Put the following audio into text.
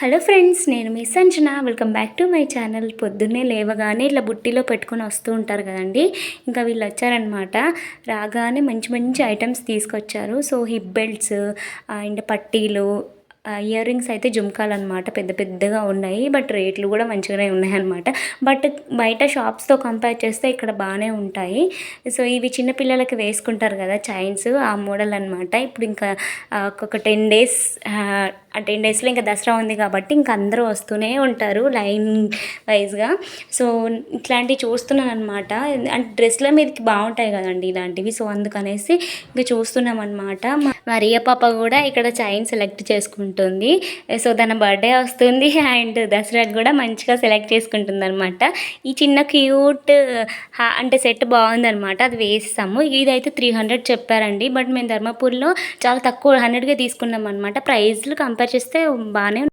Hello friends, నేను మీ Sanjana. Welcome back to my channel. పొద్దున్నే లేవగానే ఇట్లా బుట్టిలో పెట్టుకొని వస్తూ ఉంటారు కదండి. ఇంకా వీళ్ళు వచ్చారనమాట. రాగానే మంచి మంచి ఐటమ్స్ తీసుకొచ్చారు. సో హిప్ బెల్ట్స్ అండ్ పట్టీలు, ఇయర్ రింగ్స్ అయితే జుమ్కాలన్నమాట. పెద్ద పెద్దగా ఉన్నాయి, బట్ రేట్లు కూడా మంచిగానే ఉన్నాయన్నమాట. బట్ బయట షాప్స్తో కంపేర్ చేస్తే ఇక్కడ బాగానే ఉంటాయి. సో ఇవి చిన్నపిల్లలకి వేసుకుంటారు కదా, చైన్స్, ఆ మోడల్ అనమాట. ఇప్పుడు ఇంకా ఒక 10 డేస్, ఆ 10 డేస్లో ఇంకా దసరా ఉంది కాబట్టి ఇంకా అందరూ వస్తూనే ఉంటారు లైన్ వైజ్గా. సో ఇట్లాంటివి చూస్తున్నాను అనమాట. అంటే డ్రెస్ల మీదకి బాగుంటాయి కదండి ఇలాంటివి. సో అందుకనేసి ఇంకా చూస్తున్నాం అనమాట. మా రియా పాప కూడా ఇక్కడ చైన్ సెలెక్ట్ చేసుకుంటుంది. సో తన బర్త్డే వస్తుంది అండ్ దసరాకి కూడా మంచిగా సెలెక్ట్ చేసుకుంటుంది అనమాట. ఈ చిన్న క్యూట్ అంటే సెట్ బాగుందనమాట, అది వేస్తాము. ఇదైతే 300 చెప్పారండి, బట్ మేము ధర్మపూర్లో చాలా తక్కువ 100కే తీసుకున్నాం అనమాట. ప్రైస్లు కంపేర్ చేస్తే బాగానే